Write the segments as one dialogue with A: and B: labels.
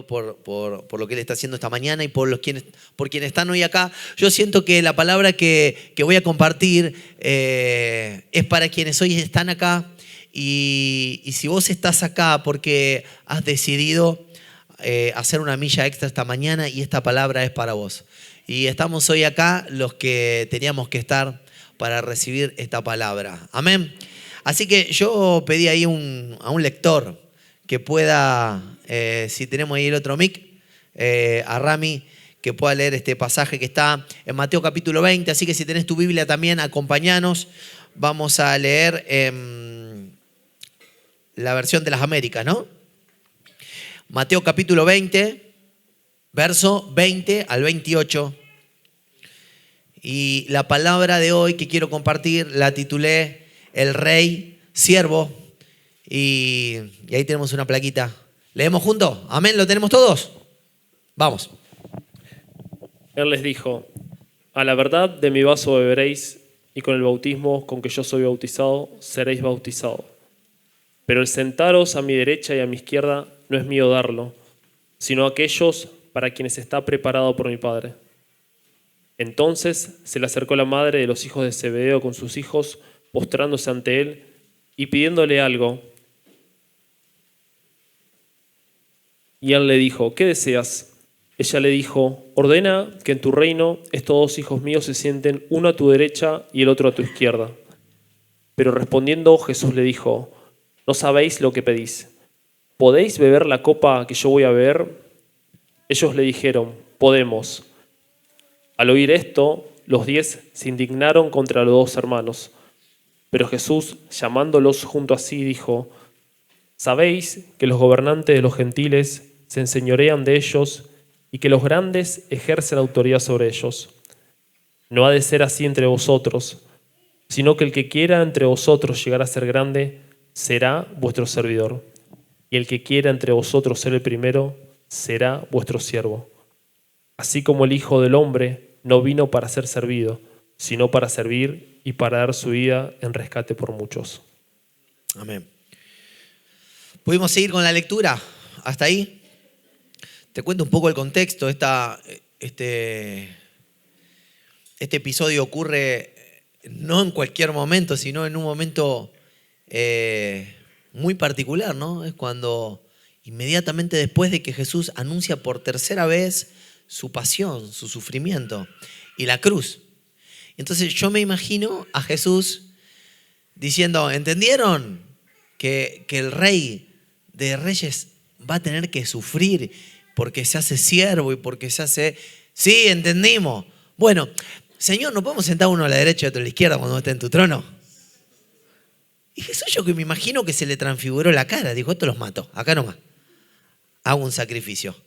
A: por lo que Él está haciendo esta mañana y por quienes están hoy acá. Yo siento que la palabra que voy a compartir es para quienes hoy están acá. Y si vos estás acá porque has decidido hacer una milla extra esta mañana, y esta palabra es para vos. Y estamos hoy acá los que teníamos que estar para recibir esta palabra. Amén. Así que yo pedí ahí a un lector que pueda, si tenemos ahí el otro mic, a Rami, que pueda leer este pasaje que está en Mateo capítulo 20. Así que si tenés tu Biblia también, acompañanos. Vamos a leer la versión de las Américas, ¿no? Mateo capítulo 20. verso 20 al 28. Y la palabra de hoy que quiero compartir la titulé El Rey Siervo. Y ahí tenemos una plaquita. ¿Leemos juntos? Amén, ¿lo tenemos todos? Vamos.
B: Él les dijo: a la verdad de mi vaso beberéis, y con el bautismo con que yo soy bautizado seréis bautizados. Pero el sentaros a mi derecha y a mi izquierda no es mío darlo, sino aquellos para quienes está preparado por mi Padre. Entonces se le acercó la madre de los hijos de Zebedeo con sus hijos, postrándose ante él y pidiéndole algo. Y él le dijo: ¿qué deseas? Ella le dijo: ordena que en tu reino estos dos hijos míos se sienten, uno a tu derecha y el otro a tu izquierda. Pero respondiendo Jesús le dijo: no sabéis lo que pedís. ¿Podéis beber la copa que yo voy a beber? Ellos le dijeron: podemos. Al oír esto, los 10 se indignaron contra los dos hermanos. Pero Jesús, llamándolos junto a sí, dijo: sabéis que los gobernantes de los gentiles se enseñorean de ellos y que los grandes ejercen autoridad sobre ellos. No ha de ser así entre vosotros, sino que el que quiera entre vosotros llegar a ser grande será vuestro servidor, y el que quiera entre vosotros ser el primero será vuestro siervo. Así como el Hijo del Hombre no vino para ser servido, sino para servir y para dar su vida en rescate por muchos.
A: Amén. ¿Pudimos seguir con la lectura? ¿Hasta ahí? Te cuento un poco el contexto. Este episodio ocurre no en cualquier momento, sino en un momento muy particular, ¿no? Es cuando inmediatamente después de que Jesús anuncia por tercera vez su pasión, su sufrimiento y la cruz. Entonces yo me imagino a Jesús diciendo: ¿entendieron que el Rey de Reyes va a tener que sufrir porque se hace siervo y porque se hace... Sí, entendimos. Bueno, Señor, ¿no podemos sentar uno a la derecha y otro a la izquierda cuando esté en tu trono? Y Jesús, yo que me imagino que se le transfiguró la cara. Dijo: esto los mato, acá nomás. Hago un sacrificio.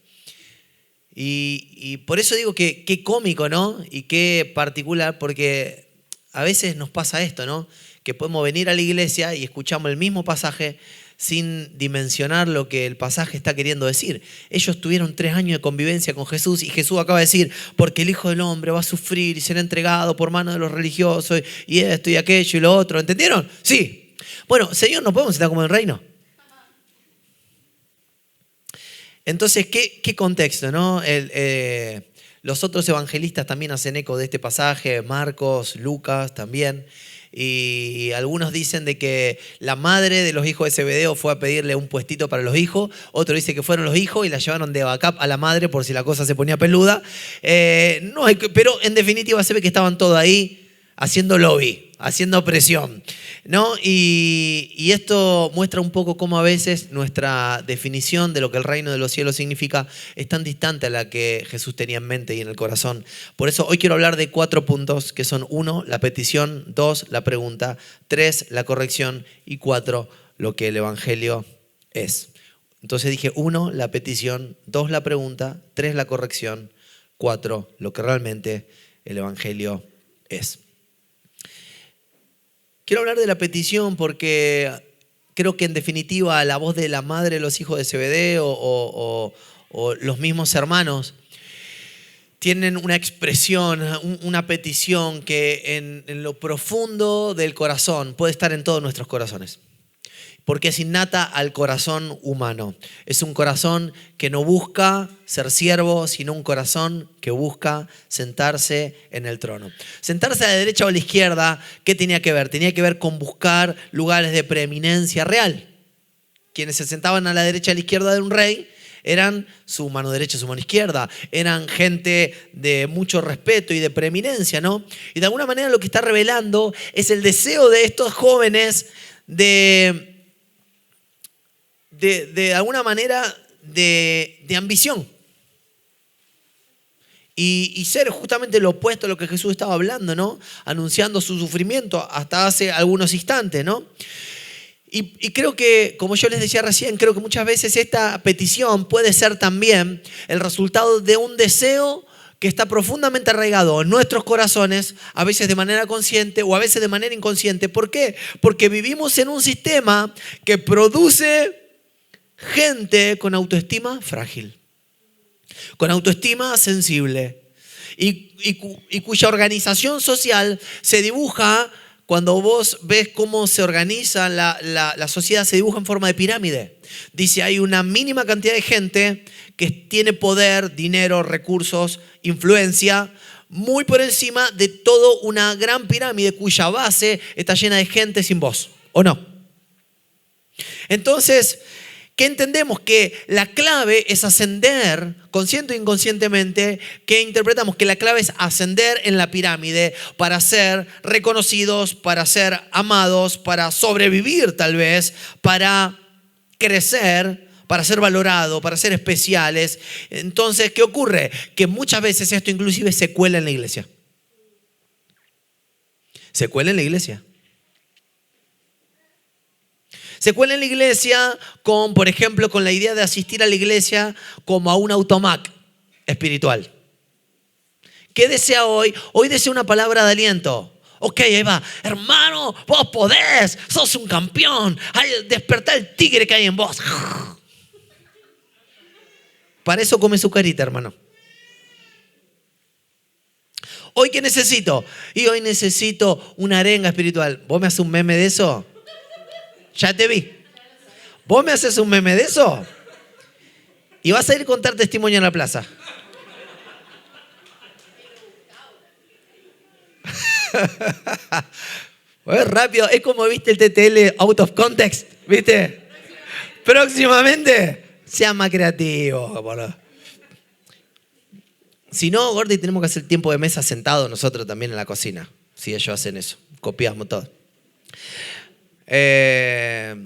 A: Y por eso digo que qué cómico, ¿no? Y qué particular, porque a veces nos pasa esto, ¿no? Que podemos venir a la iglesia y escuchamos el mismo pasaje sin dimensionar lo que el pasaje está queriendo decir. Ellos tuvieron 3 años de convivencia con Jesús y Jesús acaba de decir: porque el Hijo del Hombre va a sufrir y será entregado por mano de los religiosos y esto y aquello y lo otro. ¿Entendieron? Sí. Bueno, Señor, ¿no podemos estar como en el reino? Entonces, ¿qué contexto, no? Los otros evangelistas también hacen eco de este pasaje, Marcos, Lucas también. Y algunos dicen de que la madre de los hijos de Zebedeo fue a pedirle un puestito para los hijos. Otro dice que fueron los hijos y la llevaron de backup a la madre por si la cosa se ponía peluda. Pero en definitiva se ve que estaban todos ahí haciendo lobby, haciendo presión, ¿no? Y esto muestra un poco cómo a veces nuestra definición de lo que el reino de los cielos significa es tan distante a la que Jesús tenía en mente y en el corazón. Por eso hoy quiero hablar de 4 puntos que son: 1, la petición; 2, la pregunta; 3, la corrección; y 4, lo que el evangelio es. Entonces dije: 1, la petición; 2, la pregunta; 3, la corrección; 4, lo que realmente el evangelio es. Quiero hablar de la petición porque creo que en definitiva la voz de la madre de los hijos de Zebedeo o los mismos hermanos tienen una expresión, una petición que en lo profundo del corazón puede estar en todos nuestros corazones. Porque es innata al corazón humano. Es un corazón que no busca ser siervo, sino un corazón que busca sentarse en el trono. Sentarse a la derecha o a la izquierda, ¿qué tenía que ver? Tenía que ver con buscar lugares de preeminencia real. Quienes se sentaban a la derecha y a la izquierda de un rey eran su mano derecha y su mano izquierda. Eran gente de mucho respeto y de preeminencia, ¿no? Y de alguna manera lo que está revelando es el deseo de estos jóvenes de alguna manera de ambición y ser justamente lo opuesto a lo que Jesús estaba hablando, ¿no? Anunciando su sufrimiento hasta hace algunos instantes, ¿no? Y creo que, como yo les decía recién, creo que muchas veces esta petición puede ser también el resultado de un deseo que está profundamente arraigado en nuestros corazones, a veces de manera consciente o a veces de manera inconsciente. ¿Por qué? Porque vivimos en un sistema que produce gente con autoestima frágil, con autoestima sensible y cuya organización social se dibuja. Cuando vos ves cómo se organiza la sociedad, se dibuja en forma de pirámide. Dice, hay una mínima cantidad de gente que tiene poder, dinero, recursos, influencia, muy por encima de toda una gran pirámide cuya base está llena de gente sin voz, ¿o no? Entonces, ¿qué entendemos? Que la clave es ascender, consciente o inconscientemente, que interpretamos que la clave es ascender en la pirámide para ser reconocidos, para ser amados, para sobrevivir tal vez, para crecer, para ser valorado, para ser especiales. Entonces, ¿qué ocurre? Que muchas veces esto inclusive se cuela en la iglesia. Se cuela en la iglesia. Se cuela en la iglesia con, por ejemplo, con la idea de asistir a la iglesia como a un automac espiritual. ¿Qué desea hoy? Hoy desea una palabra de aliento. Ok, ahí va. Hermano, vos podés, sos un campeón. Despertá el tigre que hay en vos. Para eso come su carita, hermano. ¿Hoy qué necesito? Y hoy necesito una arenga espiritual. ¿Vos me haces un meme de eso? Ya te vi. ¿Vos me haces un meme de eso? Y vas a ir a contar testimonio en la plaza. Es rápido. Es como viste el TTL out of context. ¿Viste? Próximamente. Sea más creativo. Boludo. Si no, Gordy, tenemos que hacer tiempo de mesa sentado nosotros también en la cocina. Si ellos hacen eso. Copiamos todo. Pero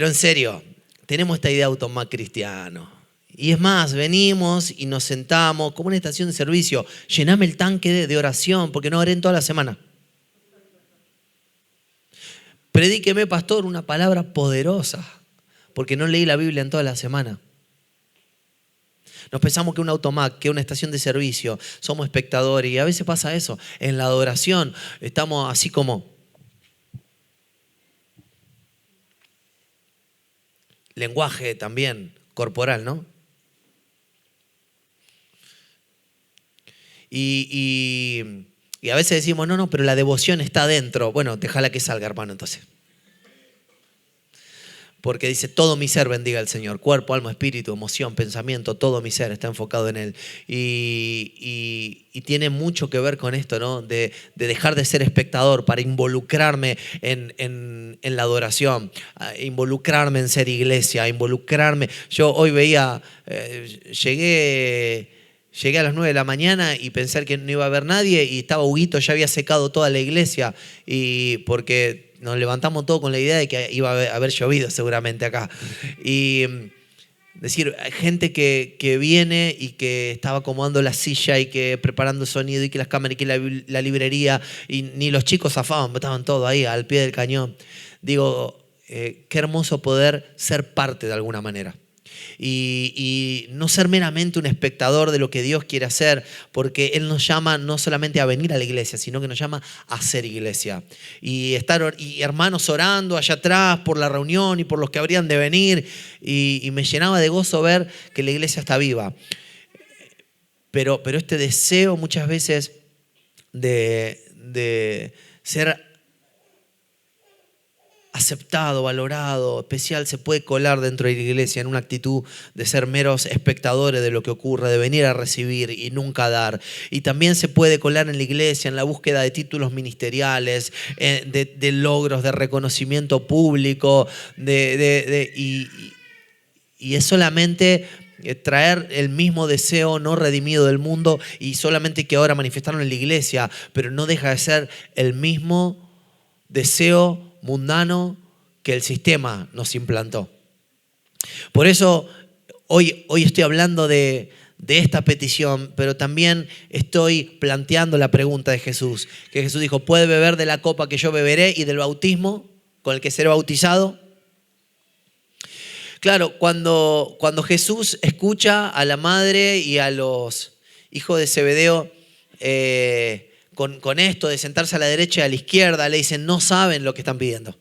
A: en serio, tenemos esta idea de automac cristiano. Y es más, venimos y nos sentamos como una estación de servicio. Llename el tanque de oración porque no oré en toda la semana. Predíqueme, pastor, una palabra poderosa porque no leí la Biblia en toda la semana. Nos pensamos que un automac, que una estación de servicio, somos espectadores y a veces pasa eso. En la adoración estamos así como... Lenguaje también corporal, ¿no? Y a veces decimos, no, pero la devoción está adentro. Bueno, déjala que salga, hermano, entonces. Porque dice, todo mi ser bendiga al Señor. Cuerpo, alma, espíritu, emoción, pensamiento, todo mi ser está enfocado en Él. Y tiene mucho que ver con esto, ¿no? De dejar de ser espectador para involucrarme en la adoración, involucrarme en ser iglesia, involucrarme. Yo hoy veía, llegué a las 9 de la mañana y pensé que no iba a haber nadie y estaba Huguito, ya había secado toda la iglesia y porque nos levantamos todos con la idea de que iba a haber llovido seguramente acá. Y decir, hay gente que viene y que estaba acomodando la silla y que preparando sonido y que las cámaras y que la librería y ni los chicos zafaban, estaban todos ahí al pie del cañón. Digo, qué hermoso poder ser parte de alguna manera. Y no ser meramente un espectador de lo que Dios quiere hacer, porque Él nos llama no solamente a venir a la iglesia, sino que nos llama a ser iglesia. Y estar y hermanos orando allá atrás por la reunión y por los que habrían de venir, y me llenaba de gozo ver que la iglesia está viva. Pero este deseo muchas veces de ser aceptado, valorado, especial, se puede colar dentro de la iglesia en una actitud de ser meros espectadores de lo que ocurre, de venir a recibir y nunca dar. Y también se puede colar en la iglesia en la búsqueda de títulos ministeriales, de logros, de reconocimiento público, y es solamente traer el mismo deseo no redimido del mundo y solamente que ahora manifestaron en la iglesia, pero no deja de ser el mismo deseo mundano que el sistema nos implantó. Por eso hoy estoy hablando de esta petición, pero también estoy planteando la pregunta de Jesús, que Jesús dijo, ¿puede beber de la copa que yo beberé y del bautismo con el que seré bautizado. Claro, cuando Jesús escucha a la madre y a los hijos de Zebedeo con esto de sentarse a la derecha y a la izquierda, le dicen, no saben lo que están pidiendo.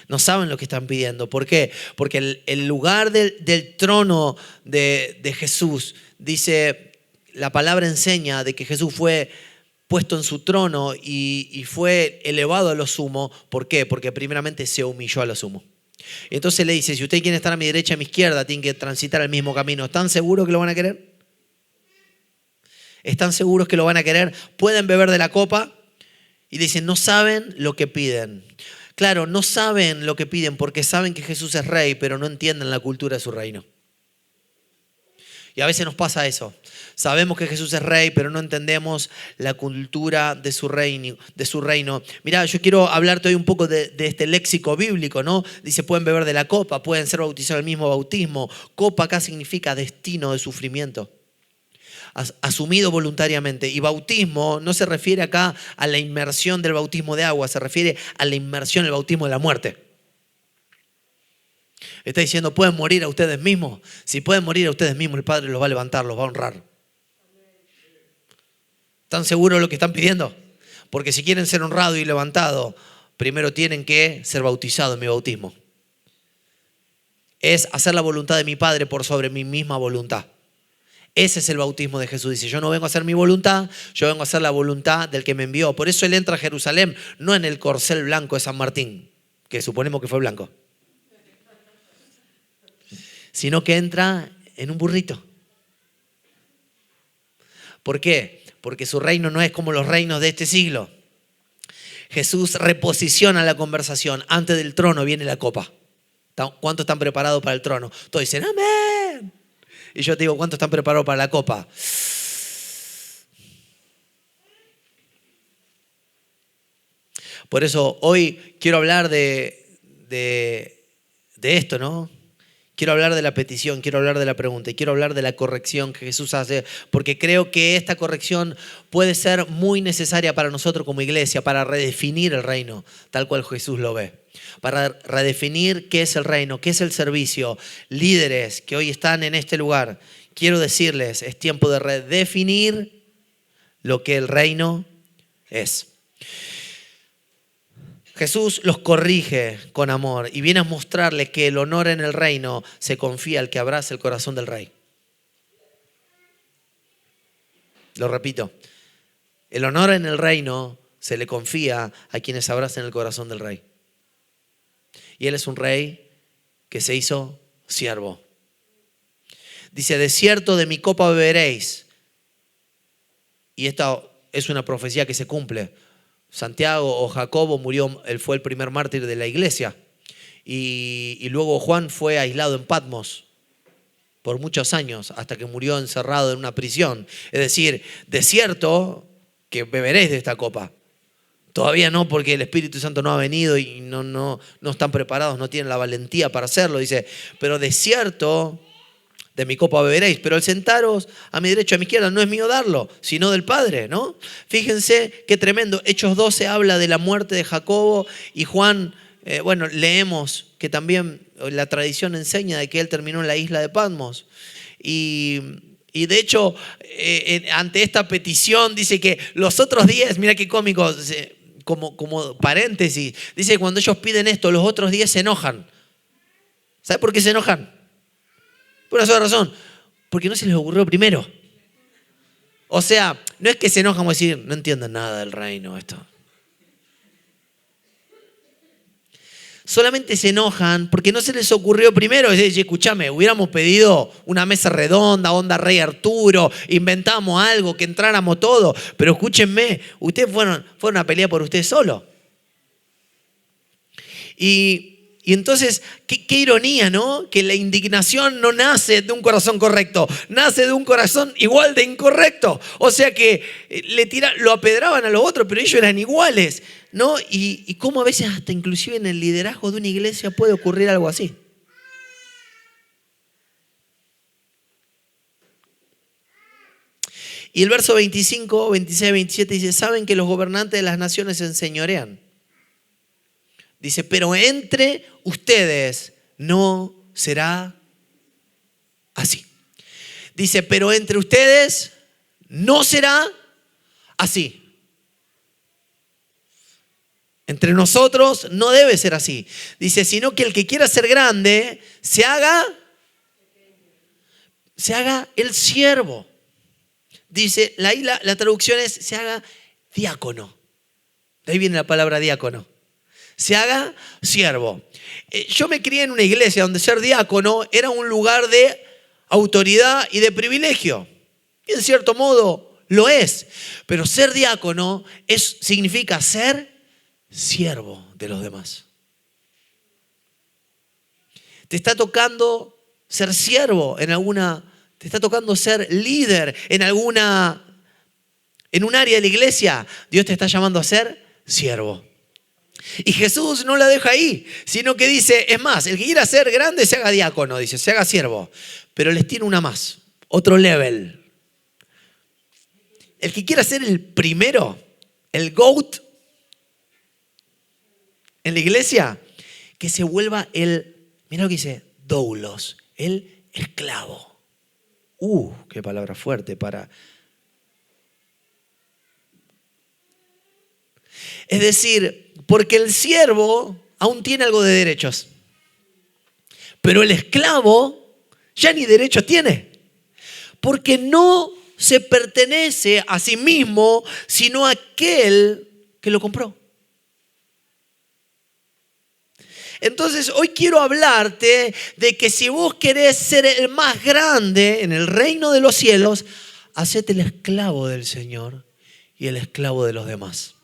A: No saben lo que están pidiendo. ¿Por qué? Porque el lugar del trono de Jesús, dice, la palabra enseña de que Jesús fue puesto en su trono y fue elevado a lo sumo. ¿Por qué? Porque primeramente se humilló a lo sumo. Y entonces le dice, si ustedes quieren estar a mi derecha y a mi izquierda, tienen que transitar el mismo camino. ¿Están seguros que lo van a querer? ¿Están seguros que lo van a querer? Pueden beber de la copa. Y dicen, no saben lo que piden. Claro, no saben lo que piden porque saben que Jesús es rey, pero no entienden la cultura de su reino. Y a veces nos pasa eso. Sabemos que Jesús es rey, pero no entendemos la cultura de su reino. Mirá, yo quiero hablarte hoy un poco de este léxico bíblico, ¿no? Dice, pueden beber de la copa, pueden ser bautizados en el mismo bautismo. Copa acá significa destino de sufrimiento, asumido voluntariamente. Y bautismo no se refiere acá a la inmersión del bautismo de agua, se refiere a la inmersión del bautismo de la muerte. Está diciendo, ¿pueden morir a ustedes mismos? Si pueden morir a ustedes mismos, el Padre los va a levantar, los va a honrar. ¿Están seguros de lo que están pidiendo? Porque si quieren ser honrados y levantados, primero tienen que ser bautizados en mi bautismo. Es hacer la voluntad de mi Padre por sobre mi misma voluntad. Ese es el bautismo de Jesús. Dice, yo no vengo a hacer mi voluntad, yo vengo a hacer la voluntad del que me envió. Por eso Él entra a Jerusalén, no en el corcel blanco de San Martín, que suponemos que fue blanco, sino que entra en un burrito. ¿Por qué? Porque su reino no es como los reinos de este siglo. Jesús reposiciona la conversación. Antes del trono viene la copa. ¿Cuántos están preparados para el trono? Todos dicen, amén. Y yo te digo, ¿cuántos están preparados para la copa? Por eso hoy quiero hablar de esto, ¿no? Quiero hablar de la petición, quiero hablar de la pregunta y quiero hablar de la corrección que Jesús hace, porque creo que esta corrección puede ser muy necesaria para nosotros como iglesia, para redefinir el reino, tal cual Jesús lo ve. Para redefinir qué es el reino, qué es el servicio. Líderes que hoy están en este lugar, quiero decirles, es tiempo de redefinir lo que el reino es. Jesús los corrige con amor y viene a mostrarles que el honor en el reino se confía al que abraza el corazón del rey. Lo repito, el honor en el reino se le confía a quienes abrazan el corazón del rey. Y Él es un rey que se hizo siervo. Dice, de cierto de mi copa beberéis. Y esta es una profecía que se cumple. Santiago o Jacobo murió, él fue el primer mártir de la iglesia. Y luego Juan fue aislado en Patmos por muchos años hasta que murió encerrado en una prisión. Es decir, de cierto que beberéis de esta copa. Todavía no, porque el Espíritu Santo no ha venido y no están preparados, no tienen la valentía para hacerlo. Dice, pero de cierto de mi copa beberéis, pero el sentaros a mi derecha, a mi izquierda, no es mío darlo, sino del Padre, ¿no? Fíjense qué tremendo. Hechos 12 habla de la muerte de Jacobo y Juan, leemos que también la tradición enseña de que él terminó en la isla de Patmos. Y de hecho, ante esta petición dice que los otros 10, mira qué cómico, como paréntesis, dice que cuando ellos piden esto, los otros 10 se enojan. ¿Sabe por qué se enojan? Por una sola razón, porque no se les ocurrió primero. O sea, no es que se enojan como decir, no entienden nada del reino esto. Solamente se enojan porque no se les ocurrió primero. Es decir, escúchame, hubiéramos pedido una mesa redonda, onda Rey Arturo, inventamos algo, que entráramos todos. Pero escúchenme, ustedes fueron a pelear por ustedes solos. Y entonces, qué ironía, ¿no? Que la indignación no nace de un corazón correcto, nace de un corazón igual de incorrecto. O sea que lo apedraban a los otros, pero ellos eran iguales, ¿no? Y cómo a veces hasta inclusive en el liderazgo de una iglesia puede ocurrir algo así. Y el verso 25, 26, 27 dice, saben que los gobernantes de las naciones se enseñorean Dice, pero entre ustedes no será así. Dice, pero entre ustedes no será así. Entre nosotros no debe ser así. Dice, sino que el que quiera ser grande, se haga el siervo. Dice, la traducción es, se haga diácono. De ahí viene la palabra diácono. Se haga siervo. Yo me crié en una iglesia donde ser diácono era un lugar de autoridad y de privilegio. Y en cierto modo lo es. Pero ser diácono significa ser siervo de los demás. Te está tocando ser siervo te está tocando ser líder en un área de la iglesia. Dios te está llamando a ser siervo. Y Jesús no la deja ahí, sino que dice, es más, el que quiera ser grande se haga diácono, dice, se haga siervo. Pero les tiene una más, otro level. El que quiera ser el primero, el GOAT en la iglesia, que se vuelva mira lo que dice, doulos, el esclavo. Qué palabra fuerte para... Es decir, porque el siervo aún tiene algo de derechos, pero el esclavo ya ni derechos tiene, porque no se pertenece a sí mismo, sino a aquel que lo compró. Entonces hoy quiero hablarte de que si vos querés ser el más grande en el reino de los cielos, hacete el esclavo del Señor y el esclavo de los demás.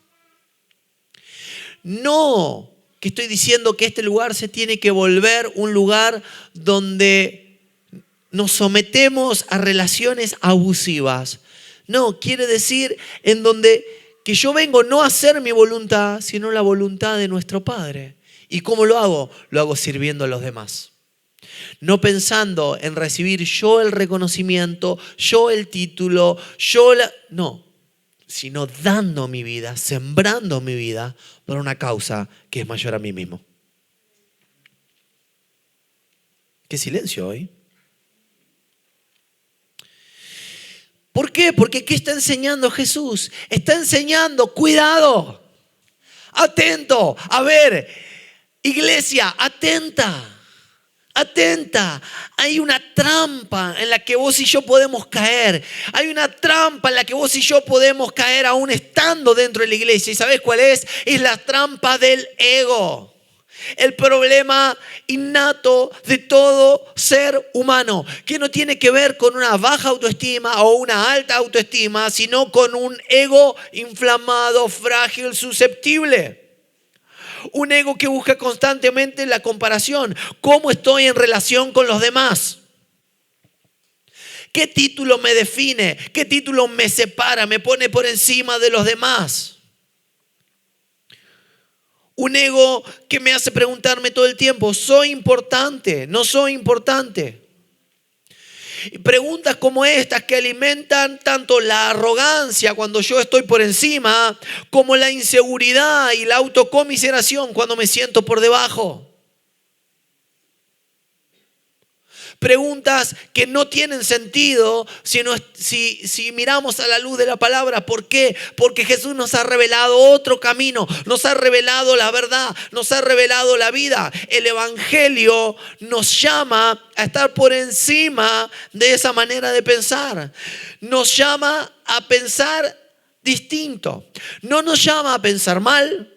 A: No que estoy diciendo que este lugar se tiene que volver un lugar donde nos sometemos a relaciones abusivas. No, quiere decir en donde que yo vengo no a hacer mi voluntad, sino la voluntad de nuestro Padre. ¿Y cómo lo hago? Lo hago sirviendo a los demás. No pensando en recibir yo el reconocimiento, yo el título, no, sino dando mi vida, sembrando mi vida por una causa que es mayor a mí mismo. Qué silencio hoy. ¿Por qué? Porque ¿qué está enseñando Jesús? Está enseñando, cuidado, atento, a ver, iglesia, atenta. Hay una trampa en la que vos y yo podemos caer. Hay una trampa en la que vos y yo podemos caer aún estando dentro de la iglesia. ¿Y sabés cuál es? Es la trampa del ego. El problema innato de todo ser humano, que no tiene que ver con una baja autoestima o una alta autoestima, sino con un ego inflamado, frágil, susceptible. Un ego que busca constantemente la comparación. ¿Cómo estoy en relación con los demás? ¿Qué título me define? ¿Qué título me separa? ¿Me pone por encima de los demás? Un ego que me hace preguntarme todo el tiempo, ¿soy importante? ¿No soy importante? Y preguntas como estas que alimentan tanto la arrogancia cuando yo estoy por encima, como la inseguridad y la autocomiseración cuando me siento por debajo. Preguntas que no tienen sentido si miramos a la luz de la palabra. ¿Por qué? Porque Jesús nos ha revelado otro camino, nos ha revelado la verdad, nos ha revelado la vida. El Evangelio nos llama a estar por encima de esa manera de pensar. Nos llama a pensar distinto. No nos llama a pensar mal,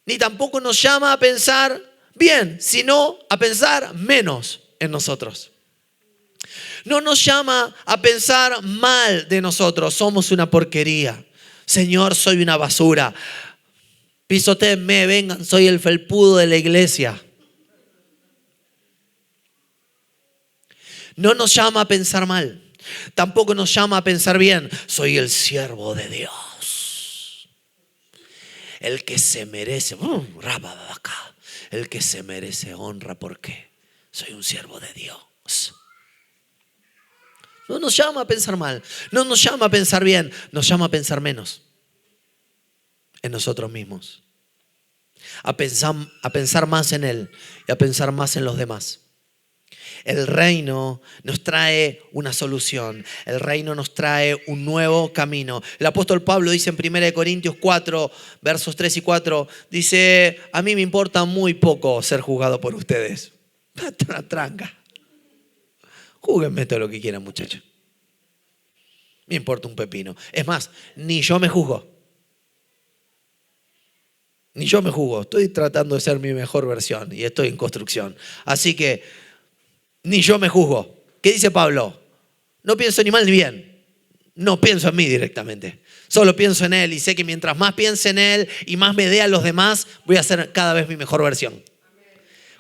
A: ni tampoco nos llama a pensar bien, sino a pensar menos en nosotros. No nos llama a pensar mal de nosotros. Somos una porquería. Señor, soy una basura. Pisotéenme, vengan, soy el felpudo de la iglesia. No nos llama a pensar mal. Tampoco nos llama a pensar bien. Soy el siervo de Dios. El que se merece. El que se merece honra. ¿Por qué? Soy un siervo de Dios. No nos llama a pensar mal, no nos llama a pensar bien, nos llama a pensar menos en nosotros mismos. a pensar más en Él y a pensar más en los demás. El reino nos trae una solución. El reino nos trae un nuevo camino. El apóstol Pablo dice en 1 Corintios 4, versos 3 y 4, dice, a mí me importa muy poco ser juzgado por ustedes. Una tranca. Júguenme todo lo que quieran, muchachos. Me importa un pepino. Es más, ni yo me juzgo. Ni yo me juzgo. Estoy tratando de ser mi mejor versión y estoy en construcción. Así que ni yo me juzgo. ¿Qué dice Pablo? No pienso ni mal ni bien. No pienso en mí directamente. Solo pienso en Él y sé que mientras más piense en Él y más me dé a los demás, voy a ser cada vez mi mejor versión.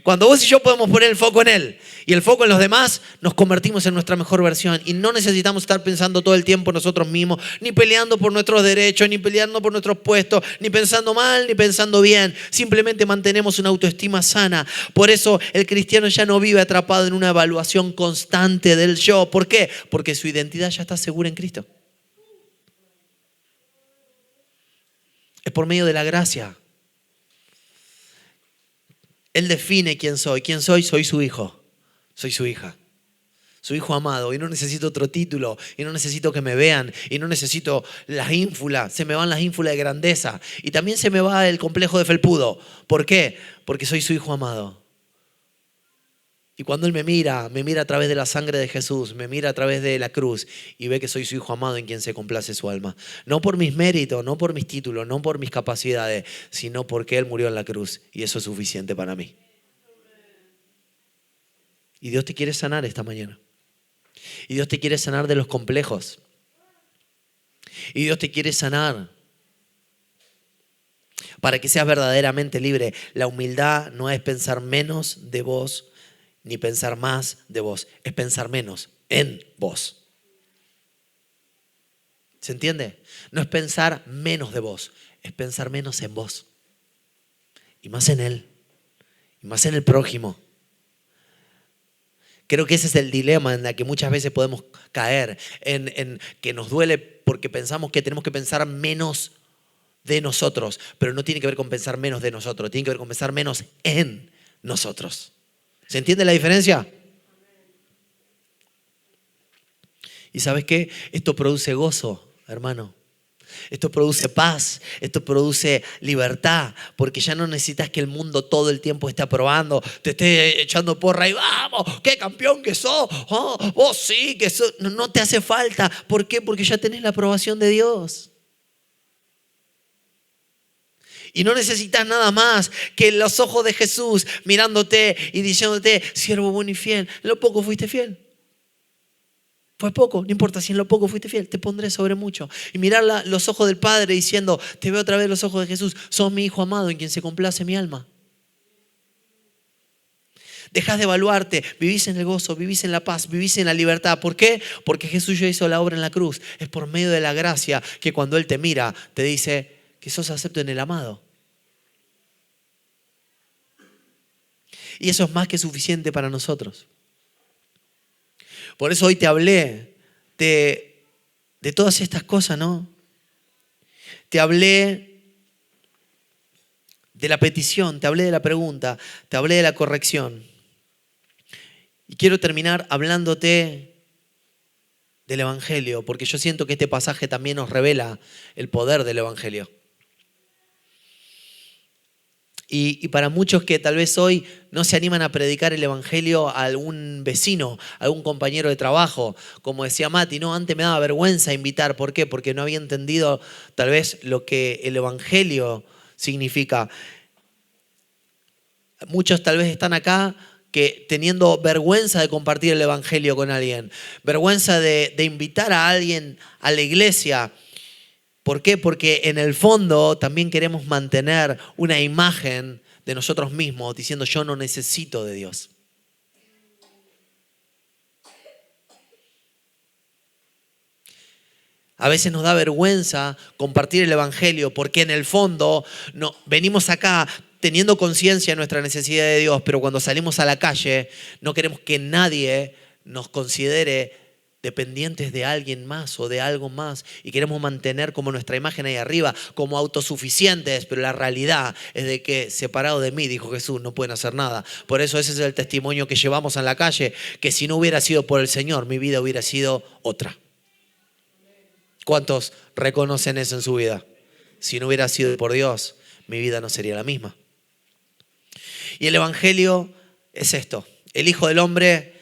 A: Cuando vos y yo podemos poner el foco en Él y el foco en los demás, nos convertimos en nuestra mejor versión y no necesitamos estar pensando todo el tiempo nosotros mismos, ni peleando por nuestros derechos, ni peleando por nuestros puestos, ni pensando mal, ni pensando bien. Simplemente mantenemos una autoestima sana. Por eso el cristiano ya no vive atrapado en una evaluación constante del yo. ¿Por qué? Porque su identidad ya está segura en Cristo. Es por medio de la gracia. Él define quién soy. ¿Quién soy? Soy su hijo. Soy su hija. Su hijo amado. Y no necesito otro título. Y no necesito que me vean. Y no necesito las ínfulas. Se me van las ínfulas de grandeza. Y también se me va el complejo de felpudo. ¿Por qué? Porque soy su hijo amado. Y cuando Él me mira a través de la sangre de Jesús, me mira a través de la cruz y ve que soy su hijo amado en quien se complace su alma. No por mis méritos, no por mis títulos, no por mis capacidades, sino porque Él murió en la cruz y eso es suficiente para mí. Y Dios te quiere sanar esta mañana. Y Dios te quiere sanar de los complejos. Y Dios te quiere sanar para que seas verdaderamente libre. La humildad no es pensar menos de vos ni pensar más de vos, es pensar menos en vos. ¿Se entiende? No es pensar menos de vos, es pensar menos en vos. Y más en Él, y más en el prójimo. Creo que ese es el dilema en el que muchas veces podemos caer, en que nos duele porque pensamos que tenemos que pensar menos de nosotros, pero no tiene que ver con pensar menos de nosotros, tiene que ver con pensar menos en nosotros. ¿Se entiende la diferencia? ¿Y sabes qué? Esto produce gozo, hermano. Esto produce paz, esto produce libertad, porque ya no necesitas que el mundo todo el tiempo esté aprobando, te esté echando porra y vamos, qué campeón que sos, oh, vos sí que sos. No te hace falta. ¿Por qué? Porque ya tenés la aprobación de Dios. Y no necesitas nada más que los ojos de Jesús mirándote y diciéndote, siervo bueno y fiel, en lo poco fuiste fiel. Fue poco, no importa si en lo poco fuiste fiel, te pondré sobre mucho. Y mirar los ojos del Padre diciendo, te veo a través de los ojos de Jesús, sos mi hijo amado en quien se complace mi alma. Dejás de evaluarte, vivís en el gozo, vivís en la paz, vivís en la libertad. ¿Por qué? Porque Jesús ya hizo la obra en la cruz. Es por medio de la gracia que cuando Él te mira, te dice que sos acepto en el amado. Y eso es más que suficiente para nosotros. Por eso hoy te hablé de todas estas cosas, ¿no? Te hablé de la petición, te hablé de la pregunta, te hablé de la corrección. Y quiero terminar hablándote del Evangelio, porque yo siento que este pasaje también nos revela el poder del Evangelio. Y para muchos que tal vez hoy no se animan a predicar el Evangelio a algún vecino, a algún compañero de trabajo, como decía Mati, no, antes me daba vergüenza invitar. ¿Por qué? Porque no había entendido tal vez lo que el Evangelio significa. Muchos tal vez están acá que teniendo vergüenza de compartir el Evangelio con alguien, vergüenza de invitar a alguien a la iglesia. ¿Por qué? Porque en el fondo también queremos mantener una imagen de nosotros mismos diciendo yo no necesito de Dios. A veces nos da vergüenza compartir el Evangelio porque en el fondo no, venimos acá teniendo conciencia de nuestra necesidad de Dios, pero cuando salimos a la calle no queremos que nadie nos considere dependientes de alguien más o de algo más y queremos mantener como nuestra imagen ahí arriba, como autosuficientes, pero la realidad es de que separado de mí, dijo Jesús, no pueden hacer nada. Por eso ese es el testimonio que llevamos en la calle, que si no hubiera sido por el Señor, mi vida hubiera sido otra. ¿Cuántos reconocen eso en su vida? Si no hubiera sido por Dios, mi vida no sería la misma. Y el Evangelio es esto: el Hijo del Hombre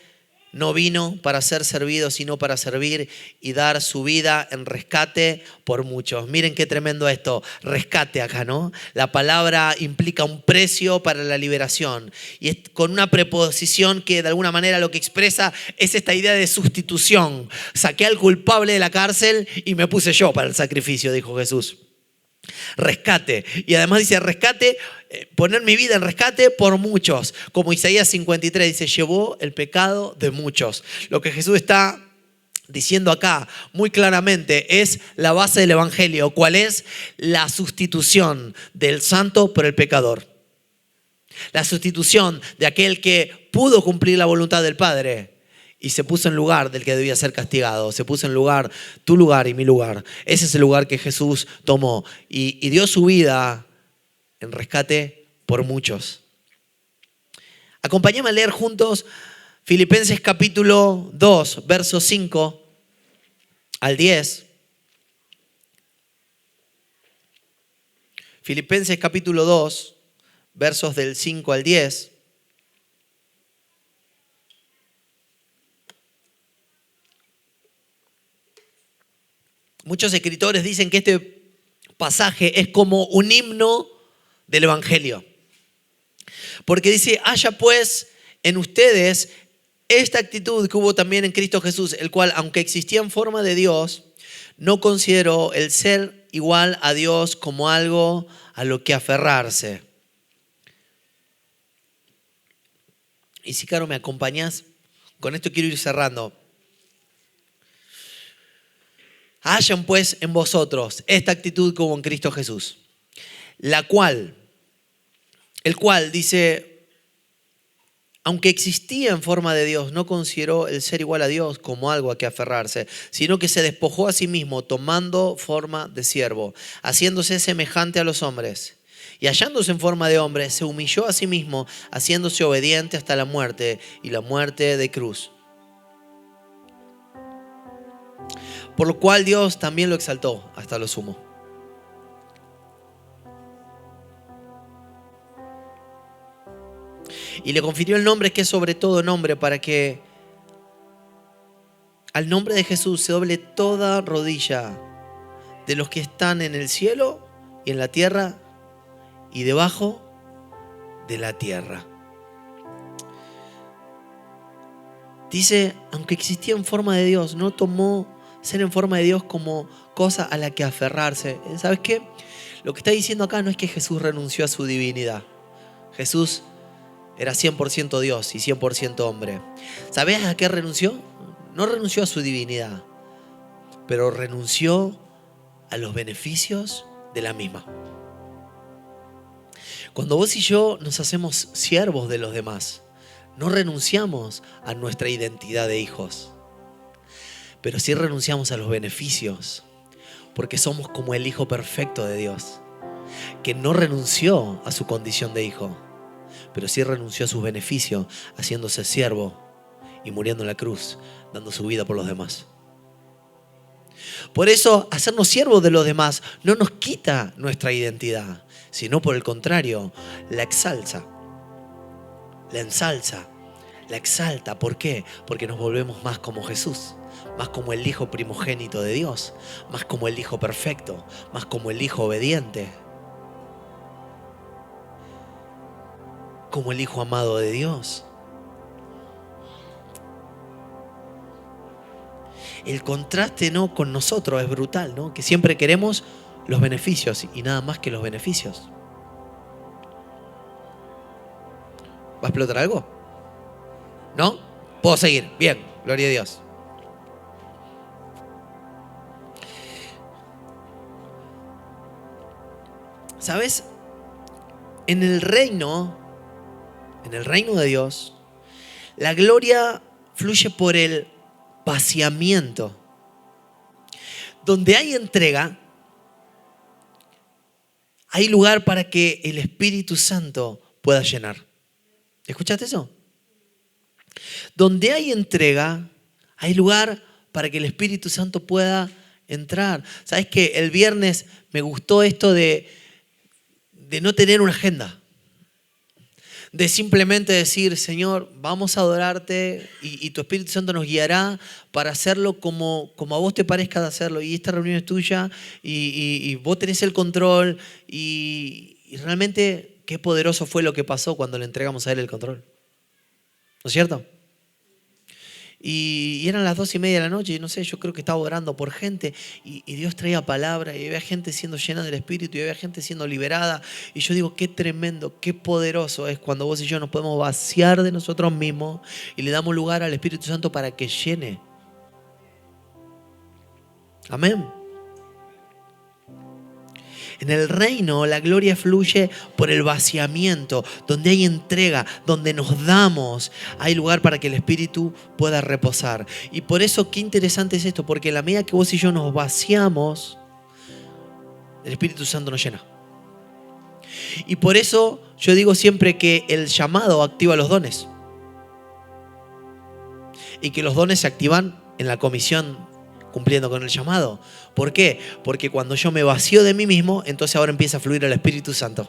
A: no vino para ser servido, sino para servir y dar su vida en rescate por muchos. Miren qué tremendo esto, rescate acá, ¿no? La palabra implica un precio para la liberación y es con una preposición que de alguna manera lo que expresa es esta idea de sustitución. Saqué al culpable de la cárcel y me puse yo para el sacrificio, dijo Jesús. Rescate. Y además dice rescate, poner mi vida en rescate por muchos. Como Isaías 53 dice, llevó el pecado de muchos. Lo que Jesús está diciendo acá muy claramente es la base del Evangelio. ¿Cuál es? La sustitución del santo por el pecador. La sustitución de aquel que pudo cumplir la voluntad del Padre y se puso en lugar del que debía ser castigado. Se puso en lugar, tu lugar y mi lugar. Ese es el lugar que Jesús tomó y dio su vida en rescate por muchos. Acompáñame a leer juntos Filipenses capítulo 2, versos 5 al 10. Filipenses capítulo 2, versos del 5 al 10. Muchos escritores dicen que este pasaje es como un himno del Evangelio. Porque dice, haya pues en ustedes esta actitud que hubo también en Cristo Jesús, el cual, aunque existía en forma de Dios, no consideró el ser igual a Dios como algo a lo que aferrarse. Y si, Caro, me acompañás, con esto quiero ir cerrando. Hayan pues en vosotros esta actitud como en Cristo Jesús, el cual dice, aunque existía en forma de Dios, no consideró el ser igual a Dios como algo a que aferrarse, sino que se despojó a sí mismo, tomando forma de siervo, haciéndose semejante a los hombres. Y hallándose en forma de hombre, se humilló a sí mismo, haciéndose obediente hasta la muerte y la muerte de cruz. Por lo cual Dios también lo exaltó hasta lo sumo. Y le confirió el nombre que es sobre todo nombre, para que al nombre de Jesús se doble toda rodilla de los que están en el cielo y en la tierra y debajo de la tierra. Dice, aunque existía en forma de Dios, no tomó ser en forma de Dios como cosa a la que aferrarse. ¿Sabes qué? Lo que está diciendo acá no es que Jesús renunció a su divinidad. Jesús era 100% Dios y 100% hombre. ¿Sabes a qué renunció? No renunció a su divinidad, pero renunció a los beneficios de la misma. Cuando vos y yo nos hacemos siervos de los demás, no renunciamos a nuestra identidad de hijos, pero sí renunciamos a los beneficios, porque somos como el Hijo perfecto de Dios, que no renunció a su condición de hijo, pero sí renunció a sus beneficios, haciéndose siervo y muriendo en la cruz, dando su vida por los demás. Por eso, hacernos siervos de los demás no nos quita nuestra identidad, sino por el contrario, la exalta, la ensalza, la exalta. ¿Por qué? Porque nos volvemos más como Jesús, más como el Hijo primogénito de Dios, más como el Hijo perfecto, más como el Hijo obediente, como el Hijo amado de Dios. El contraste, ¿no?, con nosotros es brutal, ¿no? Que siempre queremos los beneficios y nada más que los beneficios. ¿Va a explotar algo? ¿No? ¿Puedo seguir? Bien, gloria a Dios. ¿Sabes? En el reino de Dios, la gloria fluye por el vaciamiento. Donde hay entrega, hay lugar para que el Espíritu Santo pueda llenar. ¿Escuchaste eso? Donde hay entrega, hay lugar para que el Espíritu Santo pueda entrar. ¿Sabes qué? El viernes me gustó esto de no tener una agenda. De simplemente decir, Señor, vamos a adorarte y tu Espíritu Santo nos guiará para hacerlo como a vos te parezca de hacerlo. Y esta reunión es tuya y vos tenés el control. Y realmente qué poderoso fue lo que pasó cuando le entregamos a Él el control. ¿No es cierto? Y eran las 2:30 de la noche y no sé, yo creo que estaba orando por gente y Dios traía palabra y había gente siendo llena del Espíritu y había gente siendo liberada. Y yo digo, qué tremendo, qué poderoso es cuando vos y yo nos podemos vaciar de nosotros mismos y le damos lugar al Espíritu Santo para que llene. Amén. En el reino la gloria fluye por el vaciamiento, donde hay entrega, donde nos damos, hay lugar para que el Espíritu pueda reposar. Y por eso qué interesante es esto, porque a la medida que vos y yo nos vaciamos, el Espíritu Santo nos llena. Y por eso yo digo siempre que el llamado activa los dones. Y que los dones se activan en la comisión cumpliendo con el llamado. ¿Por qué? Porque cuando yo me vacío de mí mismo, entonces ahora empieza a fluir el Espíritu Santo.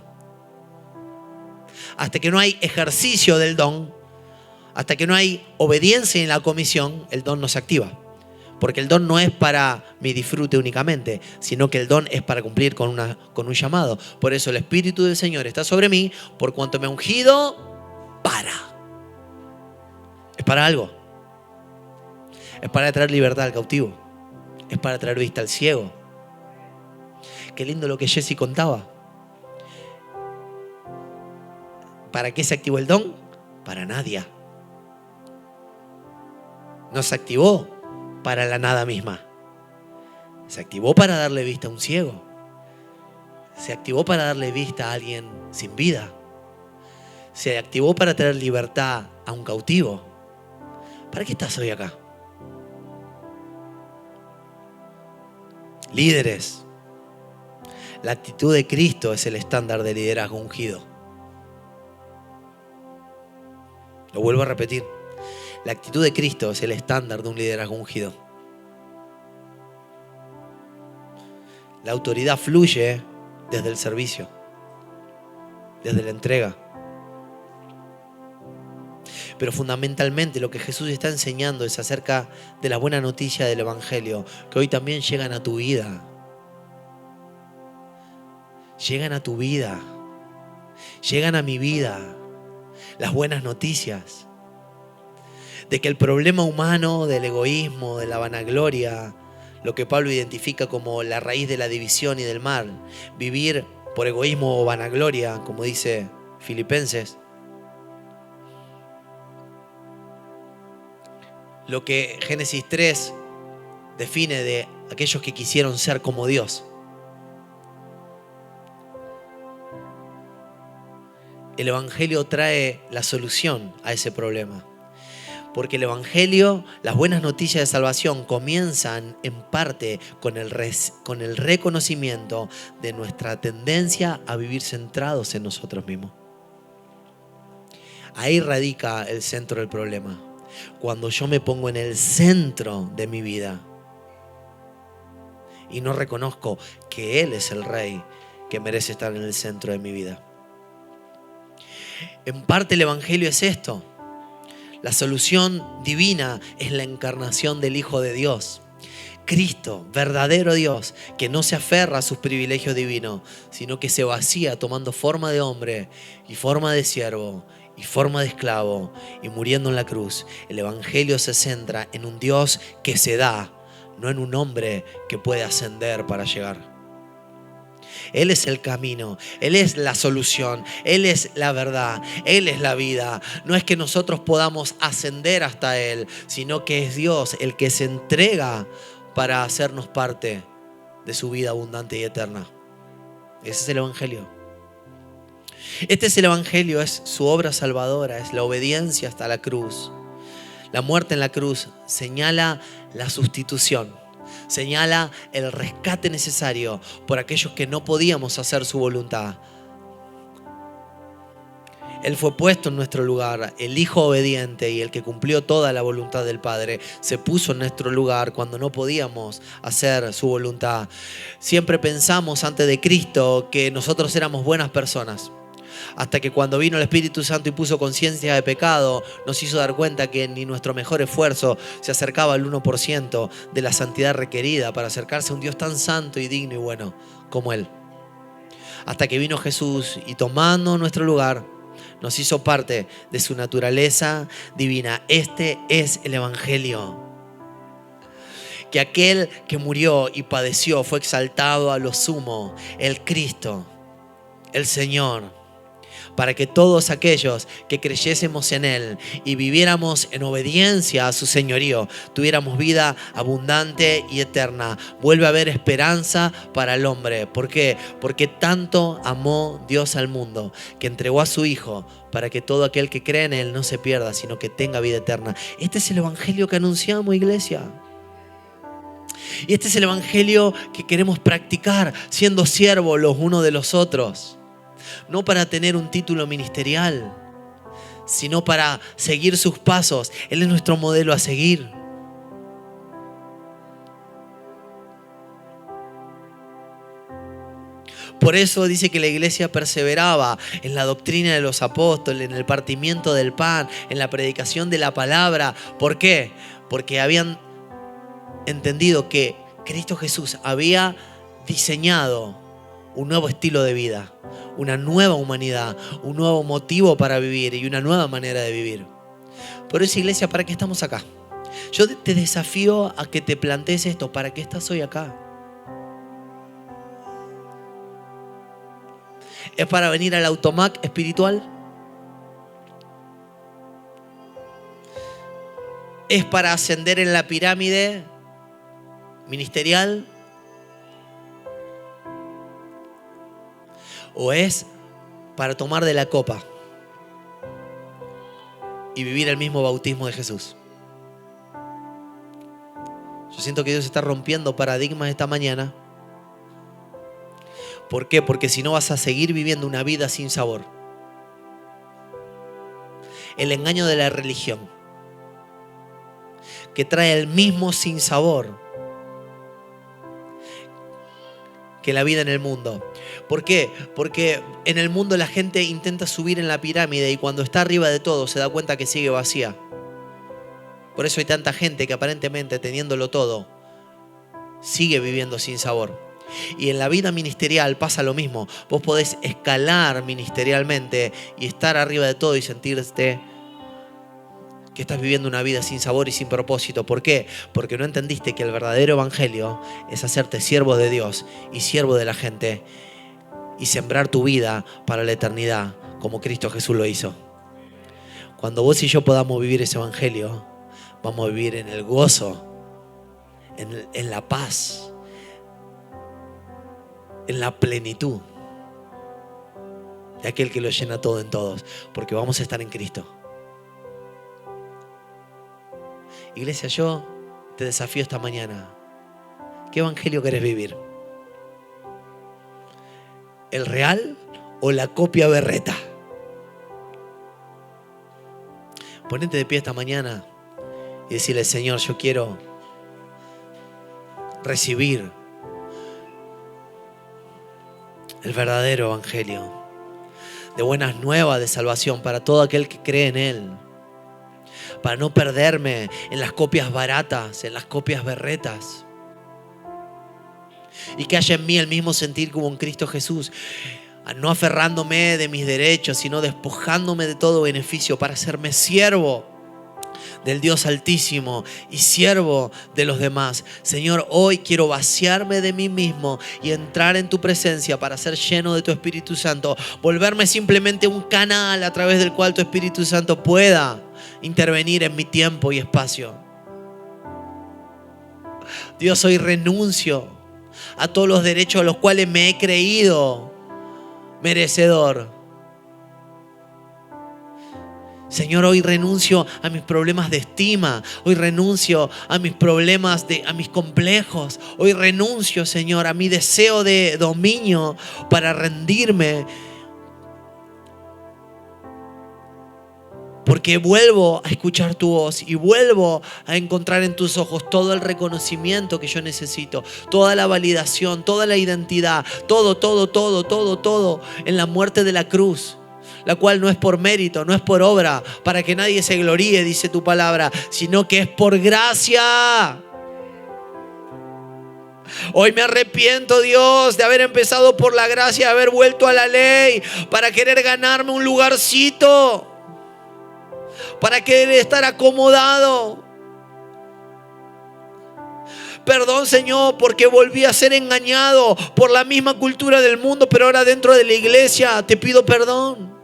A: Hasta que no hay ejercicio del don, hasta que no hay obediencia en la comisión, el don no se activa. Porque el don no es para mi disfrute únicamente, sino que el don es para cumplir con un llamado. Por eso el Espíritu del Señor está sobre mí, por cuanto me ha ungido es para algo. Es para traer libertad al cautivo. Es para traer vista al ciego. Qué lindo lo que Jesse contaba. ¿Para qué se activó el don? Para nadie. No se activó para la nada misma. Se activó para darle vista a un ciego. Se activó para darle vista a alguien sin vida. Se activó para traer libertad a un cautivo. ¿Para qué estás hoy acá? Líderes. La actitud de Cristo es el estándar de liderazgo ungido. Lo vuelvo a repetir. La actitud de Cristo es el estándar de un liderazgo ungido. La autoridad fluye desde el servicio, desde la entrega. Pero fundamentalmente lo que Jesús está enseñando es acerca de la buena noticia del Evangelio, que hoy también llegan a tu vida. Llegan a tu vida. Llegan a mi vida. Las buenas noticias. De que el problema humano del egoísmo, de la vanagloria, lo que Pablo identifica como la raíz de la división y del mal, vivir por egoísmo o vanagloria, como dice Filipenses, lo que Génesis 3 define de aquellos que quisieron ser como Dios. El Evangelio trae la solución a ese problema. Porque el Evangelio, las buenas noticias de salvación comienzan en parte con el reconocimiento de nuestra tendencia a vivir centrados en nosotros mismos. Ahí radica el centro del problema. Cuando yo me pongo en el centro de mi vida y no reconozco que Él es el Rey que merece estar en el centro de mi vida. En parte el Evangelio es esto. La solución divina es la encarnación del Hijo de Dios. Cristo, verdadero Dios, que no se aferra a sus privilegios divinos, sino que se vacía tomando forma de hombre y forma de siervo y forma de esclavo y muriendo en la cruz. El Evangelio se centra en un Dios que se da, no en un hombre que puede ascender para llegar. Él es el camino, Él es la solución, Él es la verdad, Él es la vida. No es que nosotros podamos ascender hasta Él, sino que es Dios el que se entrega para hacernos parte de su vida abundante y eterna. Ese es el Evangelio. Este es el Evangelio, es su obra salvadora, es la obediencia hasta la cruz. La muerte en la cruz señala la sustitución, señala el rescate necesario por aquellos que no podíamos hacer su voluntad. Él fue puesto en nuestro lugar, el Hijo obediente y el que cumplió toda la voluntad del Padre, se puso en nuestro lugar cuando no podíamos hacer su voluntad. Siempre pensamos antes de Cristo que nosotros éramos buenas personas, hasta que cuando vino el Espíritu Santo y puso conciencia de pecado, nos hizo dar cuenta que ni nuestro mejor esfuerzo se acercaba al 1% de la santidad requerida para acercarse a un Dios tan santo y digno y bueno como Él. Hasta que vino Jesús y tomando nuestro lugar, nos hizo parte de su naturaleza divina. Este es el Evangelio. Que aquel que murió y padeció fue exaltado a lo sumo, el Cristo, el Señor, para que todos aquellos que creyésemos en Él y viviéramos en obediencia a su señorío, tuviéramos vida abundante y eterna. Vuelve a haber esperanza para el hombre. ¿Por qué? Porque tanto amó Dios al mundo, que entregó a su Hijo para que todo aquel que cree en Él no se pierda, sino que tenga vida eterna. Este es el Evangelio que anunciamos, iglesia. Y este es el Evangelio que queremos practicar, siendo siervos los unos de los otros. No para tener un título ministerial, sino para seguir sus pasos. Él es nuestro modelo a seguir. Por eso dice que la iglesia perseveraba en la doctrina de los apóstoles, en el partimiento del pan, en la predicación de la palabra. ¿Por qué? Porque habían entendido que Cristo Jesús había diseñado un nuevo estilo de vida, una nueva humanidad, un nuevo motivo para vivir y una nueva manera de vivir. Por eso, iglesia, ¿para qué estamos acá? Yo te desafío a que te plantees esto: ¿para qué estás hoy acá? ¿Es para venir al automac espiritual? ¿Es para ascender en la pirámide ministerial? ¿O es para tomar de la copa y vivir el mismo bautismo de Jesús? Yo siento que Dios está rompiendo paradigmas esta mañana. ¿Por qué? Porque si no vas a seguir viviendo una vida sin sabor. El engaño de la religión, que trae el mismo sinsabor que la vida en el mundo. ¿Por qué? Porque en el mundo la gente intenta subir en la pirámide y cuando está arriba de todo se da cuenta que sigue vacía. Por eso hay tanta gente que aparentemente, teniéndolo todo, sigue viviendo sin sabor. Y en la vida ministerial pasa lo mismo. Vos podés escalar ministerialmente y estar arriba de todo y sentirte que estás viviendo una vida sin sabor y sin propósito. ¿Por qué? Porque no entendiste que el verdadero evangelio es hacerte siervo de Dios y siervo de la gente y sembrar tu vida para la eternidad como Cristo Jesús lo hizo. Cuando vos y yo podamos vivir ese evangelio, vamos a vivir en el gozo, en la paz, en la plenitud de aquel que lo llena todo en todos, porque vamos a estar en Cristo. Iglesia, yo te desafío esta mañana. ¿Qué evangelio querés vivir? ¿El real o la copia berreta? Ponete de pie esta mañana y decirle: Señor, yo quiero recibir el verdadero evangelio de buenas nuevas de salvación para todo aquel que cree en Él. Para no perderme en las copias baratas, en las copias berretas. Y que haya en mí el mismo sentir como en Cristo Jesús. No aferrándome de mis derechos, sino despojándome de todo beneficio para hacerme siervo del Dios Altísimo y siervo de los demás. Señor, hoy quiero vaciarme de mí mismo y entrar en tu presencia para ser lleno de tu Espíritu Santo. Volverme simplemente un canal a través del cual tu Espíritu Santo pueda intervenir en mi tiempo y espacio. Dios, hoy renuncio a todos los derechos a los cuales me he creído merecedor. Señor, hoy renuncio a mis problemas de estima. Hoy renuncio a mis problemas, a mis complejos. Hoy renuncio, Señor, a mi deseo de dominio para rendirme. Porque vuelvo a escuchar tu voz y vuelvo a encontrar en tus ojos todo el reconocimiento que yo necesito, toda la validación, toda la identidad, todo en la muerte de la cruz. La cual no es por mérito, no es por obra, para que nadie se gloríe, dice tu palabra, sino que es por gracia. Hoy me arrepiento, Dios, de haber empezado por la gracia, de haber vuelto a la ley, para querer ganarme un lugarcito, para querer estar acomodado. Perdón, Señor, porque volví a ser engañado por la misma cultura del mundo, pero ahora dentro de la iglesia te pido perdón.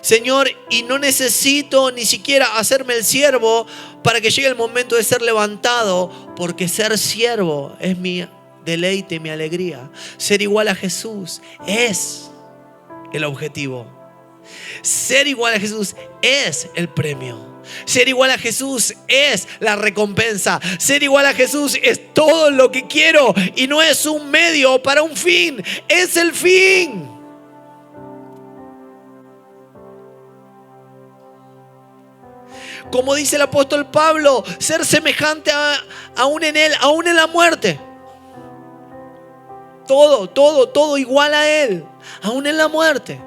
A: Señor, y no necesito ni siquiera hacerme el siervo para que llegue el momento de ser levantado, porque ser siervo es mi deleite, mi alegría. Ser igual a Jesús es el objetivo. Ser igual a Jesús es el premio. Ser igual a Jesús es la recompensa. Ser igual a Jesús es todo lo que quiero y no es un medio para un fin, es el fin. Como dice el apóstol Pablo, ser semejante aún en Él, aún en la muerte. Todo igual a Él, aún en la muerte.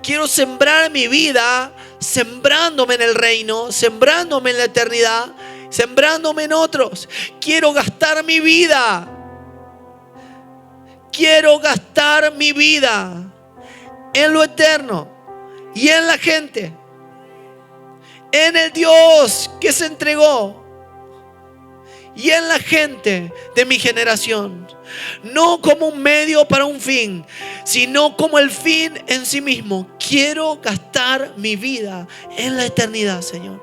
A: Quiero sembrar mi vida, sembrándome en el reino, sembrándome en la eternidad, sembrándome en otros. Quiero gastar mi vida. Quiero gastar mi vida en lo eterno y en la gente. En el Dios que se entregó y en la gente de mi generación. No como un medio para un fin, sino como el fin en sí mismo. Quiero gastar mi vida en la eternidad, Señor.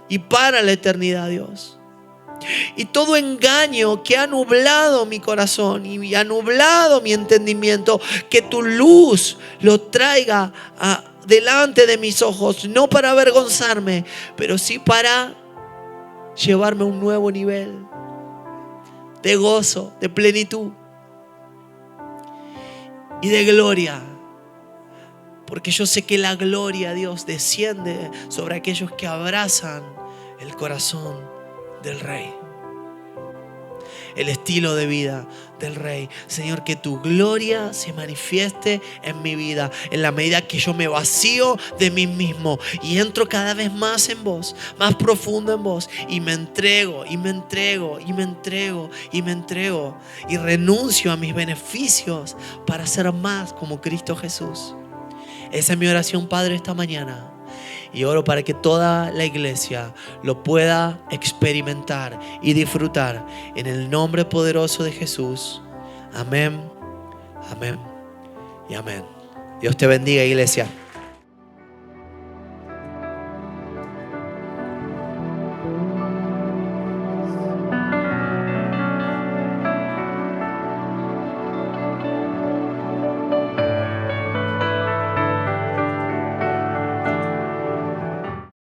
A: Y para la eternidad, Dios. Y todo engaño que ha nublado mi corazón y ha nublado mi entendimiento, que tu luz lo traiga delante de mis ojos, no para avergonzarme, pero sí para llevarme a un nuevo nivel de gozo, de plenitud y de gloria. Porque yo sé que la gloria, Dios, desciende sobre aquellos que abrazan el corazón del Rey, el estilo de vida del Rey. Señor, que tu gloria se manifieste en mi vida en la medida que yo me vacío de mí mismo y entro cada vez más en vos, más profundo en vos, y me entrego y renuncio a mis beneficios para ser más como Cristo Jesús. Esa es mi oración, Padre, esta mañana. Y oro para que toda la iglesia lo pueda experimentar y disfrutar en el nombre poderoso de Jesús. Amén, amén y amén. Dios te bendiga, iglesia.